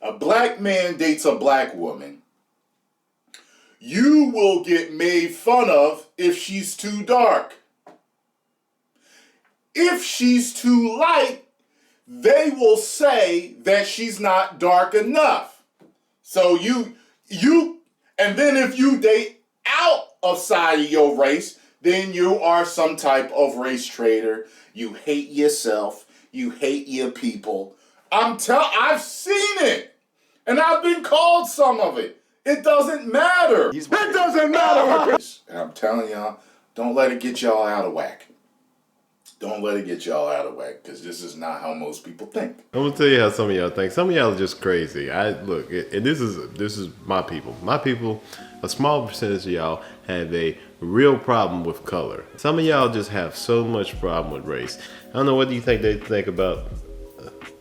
a black man dates a black woman, you will get made fun of if she's too dark. If she's too light, they will say that she's not dark enough. So and then if you date outside of your race, then you are some type of race traitor. You hate yourself. You hate your people. I've seen it. And I've been called some of it. It doesn't matter. It doesn't matter. And I'm telling y'all, don't let it get y'all out of whack. Don't let it get y'all out of whack, because this is not how most people think. I'm gonna tell you how some of y'all think. Some of y'all are just crazy. And this is my people. My people, a small percentage of y'all have a real problem with color. Some of y'all just have so much problem with race. I don't know, what do you think they think about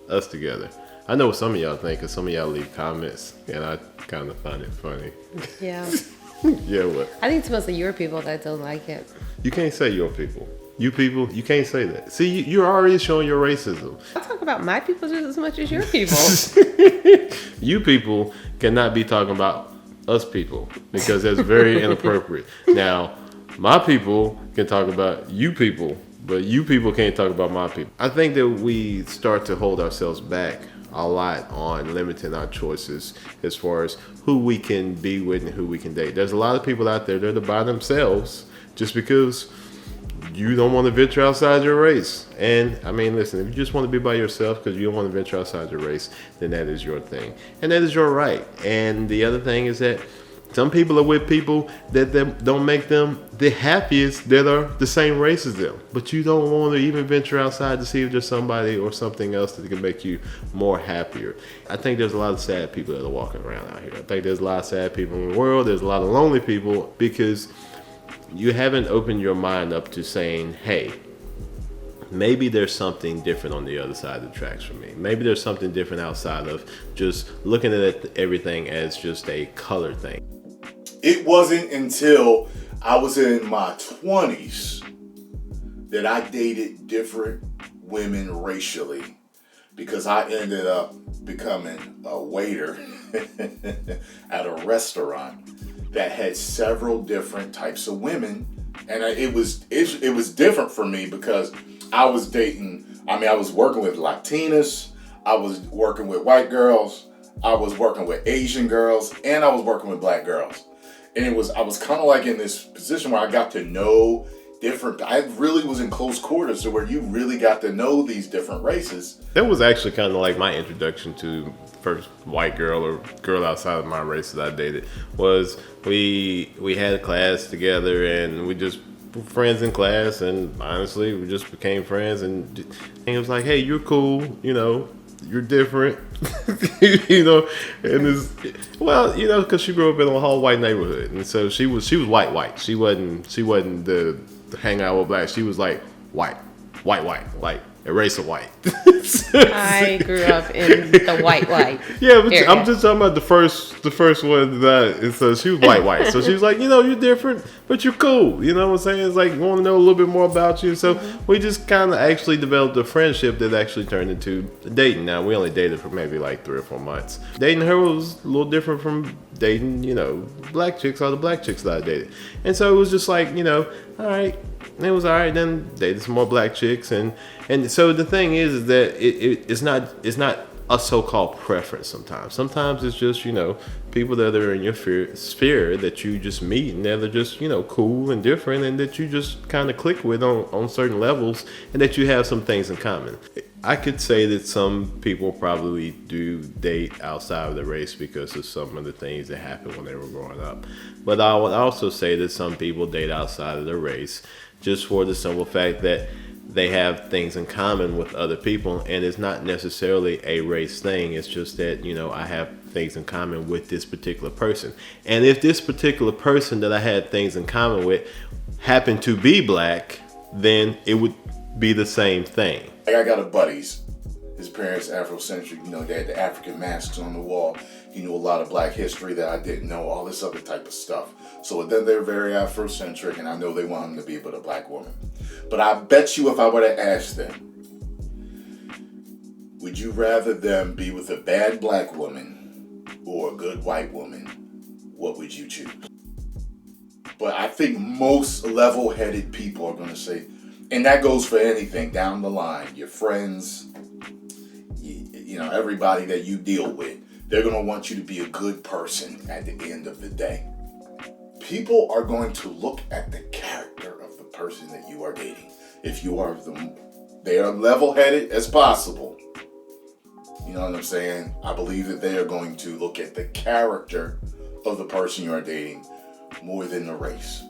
us together? I know what some of y'all think, because some of y'all leave comments, and I kind of find it funny. Yeah. Yeah, what? I think it's mostly your people that don't like it. You can't say your people. You people, you can't say that. See, you're already showing your racism. I talk about my people just as much as your people. You people cannot be talking about us people, because that's very inappropriate. Now, my people can talk about you people, but you people can't talk about my people. I think that we start to hold ourselves back a lot on limiting our choices as far as who we can be with and who we can date. There's a lot of people out there that are by themselves just because you don't want to venture outside your race. And I mean, listen, if you just want to be by yourself because you don't want to venture outside your race, then that is your thing. And that is your right. And the other thing is that some people are with people that don't make them the happiest that are the same race as them. But you don't want to even venture outside to see if there's somebody or something else that can make you more happier. I think there's a lot of sad people that are walking around out here. I think there's a lot of sad people in the world. There's a lot of lonely people because you haven't opened your mind up to saying, hey, maybe there's something different on the other side of the tracks for me. Maybe there's something different outside of just looking at everything as just a color thing. It wasn't until I was in my 20s that I dated different women racially, because I ended up becoming a waiter at a restaurant that had several different types of women, and it was different for me because I was working with Latinas, I was working with white girls, I was working with Asian girls, and I was working with black girls, and I was kind of like in this position where I got to know different. I really was in close quarters, so where you really got to know these different races. That was actually kind of like my introduction to first white girl or girl outside of my race that I dated. Was we had a class together and we just were friends in class, and honestly we just became friends, and it was like, hey, you're cool, you're different. And because she grew up in a whole white neighborhood, and so she was white. She wasn't the hang out with black. She was like white, like erase a white. I grew up in the white. Yeah, but area. I'm just talking about the first one and so she was white. So she was like, you're different, but you're cool. You know what I'm saying? It's like, we want to know a little bit more about you. So we just kind of actually developed a friendship that actually turned into dating. Now, we only dated for maybe like 3 or 4 months. Dating her was a little different from dating, black chicks, all the black chicks that I dated. And so it was just like, all right. And it was all right. Then dated some more black chicks, and so the thing is that it's not a so-called preference. Sometimes it's just people that are in your sphere that you just meet, and they're just cool and different, and that you just kind of click with on certain levels, and that you have some things in common. I could say that some people probably do date outside of the race because of some of the things that happened when they were growing up, but I would also say that some people date outside of the race just for the simple fact that they have things in common with other people, and it's not necessarily a race thing. It's just that, I have things in common with this particular person. And if this particular person that I had things in common with happened to be black, then it would be the same thing. I got a buddy's. His parents Afrocentric, they had the African masks on the wall. He knew a lot of black history that I didn't know, all this other type of stuff. So then they're very Afrocentric, and I know they want him to be with a black woman. But I bet you if I were to ask them, would Would you rather them be with a bad black woman or a good white woman? What would you choose? But I think most level-headed people are going to say, and that goes for anything down the line, your friends, you know, everybody that you deal with, they're going to want you to be a good person at the end of the day. People are going to look at the character of the person that you are dating. If you are they are level-headed as possible. You know what I'm saying? I believe that they are going to look at the character of the person you are dating more than the race.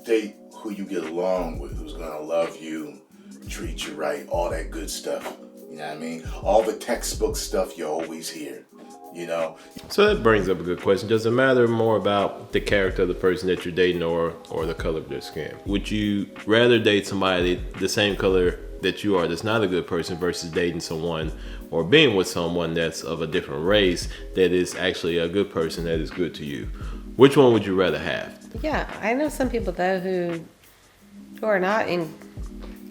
Date who you get along with, who's gonna love you, treat you right, all that good stuff. You know what I mean? All the textbook stuff you always hear, you know? So that brings up a good question. Does it matter more about the character of the person that you're dating or the color of their skin? Would you rather date somebody the same color that you are that's not a good person versus dating someone or being with someone that's of a different race that is actually a good person that is good to you? Which one would you rather have? Yeah, I know some people though who are not in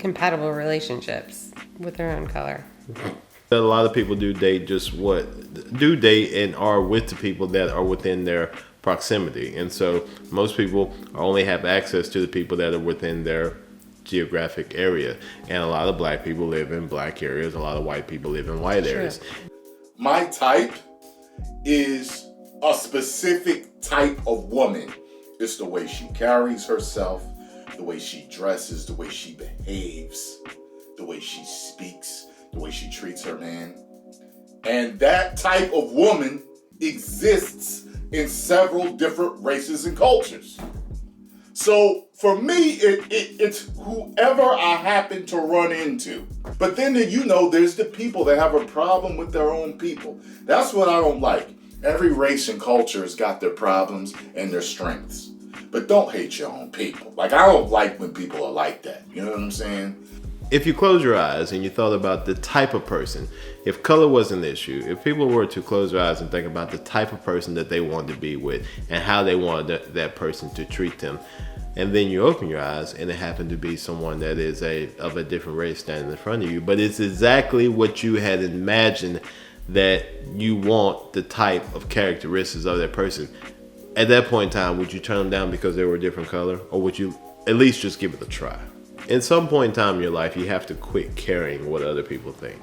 compatible relationships with their own color. A lot of people do date and are with the people that are within their proximity. And so most people only have access to the people that are within their geographic area. And a lot of black people live in black areas. A lot of white people live in white areas. My type is a specific type of woman. It's the way she carries herself, the way she dresses, the way she behaves, the way she speaks, the way she treats her man. And that type of woman exists in several different races and cultures. So for me, it's whoever I happen to run into. But then there's the people that have a problem with their own people. That's what I don't like. Every race and culture has got their problems and their strengths. But don't hate your own people. Like, I don't like when people are like that. You know what I'm saying? If you close your eyes and you thought about the type of person, if color was an issue, if people were to close their eyes and think about the type of person that they wanted to be with and how they wanted that person to treat them, and then you open your eyes and it happened to be someone that is of a different race standing in front of you, but it's exactly what you had imagined that you want the type of characteristics of that person. At that point in time, would you turn them down because they were a different color, or would you at least just give it a try? In some point in time in your life, you have to quit caring what other people think.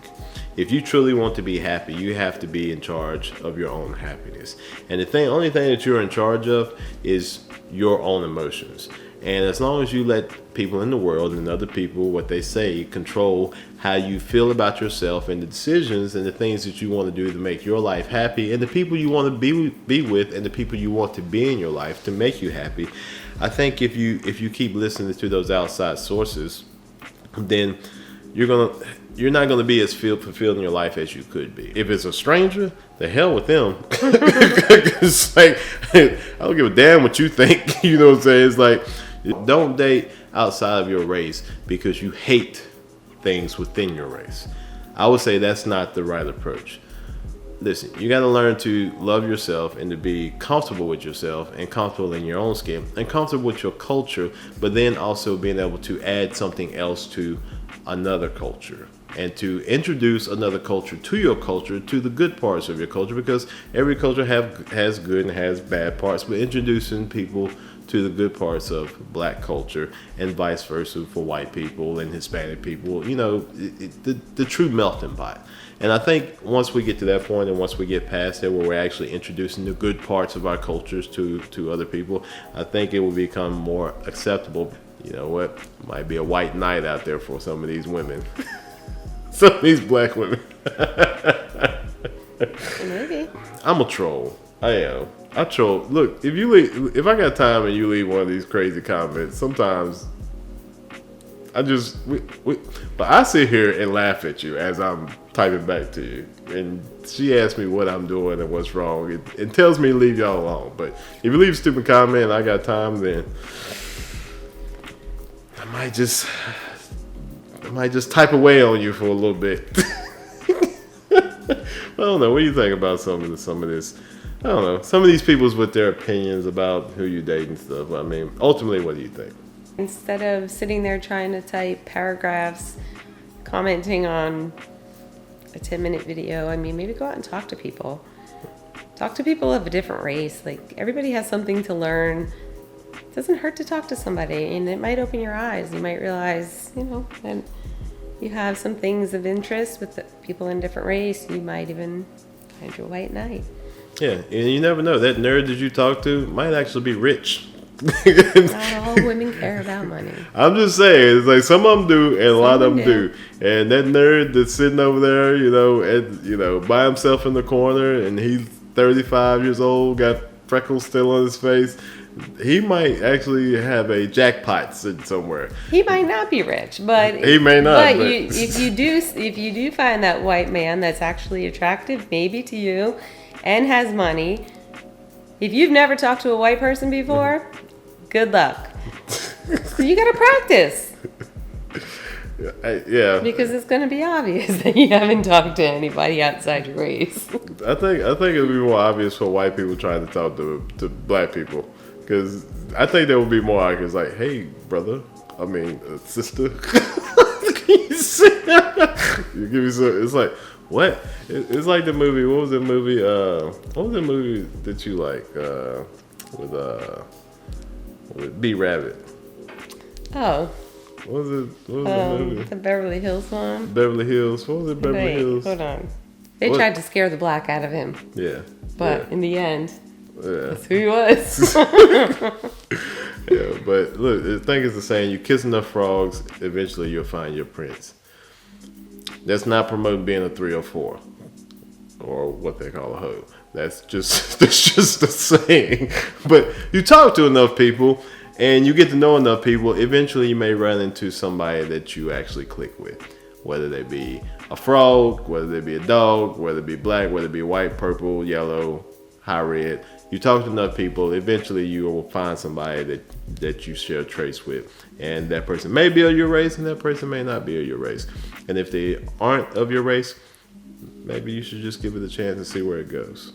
If you truly want to be happy, you have to be in charge of your own happiness. And the only thing that you're in charge of is your own emotions. And as long as you let people in the world and other people, what they say, control how you feel about yourself and the decisions and the things that you want to do to make your life happy, and the people you want to be with and the people you want to be in your life to make you happy, I think if you keep listening to those outside sources, then you're not gonna be as fulfilled in your life as you could be. If it's a stranger, the hell with them. It's like, I don't give a damn what you think. You know what I'm saying? It's like, don't date outside of your race because you hate things within your race. I would say that's not the right approach. Listen, you got to learn to love yourself and to be comfortable with yourself and comfortable in your own skin and comfortable with your culture, but then also being able to add something else to another culture and to introduce another culture to your culture, to the good parts of your culture, because every culture has good and has bad parts, but introducing people to the good parts of black culture and vice versa for white people and Hispanic people, the true melting pot. And I think once we get to that point and once we get past that where we're actually introducing the good parts of our cultures to other people, I think it will become more acceptable. You know what? Might be a white knight out there for some of these women. Some of these black women. Maybe. I'm a troll. I am. I troll. Look, if I got time and you leave one of these crazy comments, sometimes but I sit here and laugh at you as I'm typing back to you. And she asks me what I'm doing and what's wrong. It tells me to leave y'all alone. But if you leave a stupid comment and I got time, then I might just type away on you for a little bit. I don't know. What do you think about some of this? I don't know. Some of these people's with their opinions about who you date and stuff. I mean, ultimately, what do you think? Instead of sitting there trying to type paragraphs commenting on a 10-minute video. I mean, maybe go out and talk to people. Talk to people of a different race. Like, everybody has something to learn. It doesn't hurt to talk to somebody, and it might open your eyes. You might realize, that you have some things of interest with the people in different race. You might even find your white knight. Yeah, and you never know. That nerd that you talk to might actually be rich. Not all women care about money. I'm just saying, it's like some of them do, and a lot of them do. And that nerd that's sitting over there, by himself in the corner, and he's 35 years old, got freckles still on his face. He might actually have a jackpot sitting somewhere. He might not be rich, but he may not. But if you do find that white man that's actually attractive, maybe to you, and has money, if you've never talked to a white person before, good luck. You gotta practice. Yeah. Because it's gonna be obvious that you haven't talked to anybody outside your race. I think it would be more obvious for white people trying to talk to black people. Because I think that would be more obvious. Like, hey, brother. I mean, sister. You give me some. It's like, what? It's like the movie. What was the movie? What was the movie that you like? With B Rabbit. Oh. What was it? What was the movie? The Beverly Hills one. Beverly Hills. What was it? Beverly Hills. Hold on. They tried to scare the black out of him. Yeah. But in the end, yeah. that's who he was. Yeah, but look, the thing is the saying, you kiss enough frogs, eventually you'll find your prince. That's not promoting being a 3 or 4. Or what they call a hoe. That's just a saying. But you talk to enough people and you get to know enough people, eventually you may run into somebody that you actually click with. Whether they be a frog, whether they be a dog, whether it be black, whether it be white, purple, yellow, high red. You talk to enough people, eventually you will find somebody that you share traits with. And that person may be of your race and that person may not be of your race. And if they aren't of your race, maybe you should just give it a chance and see where it goes.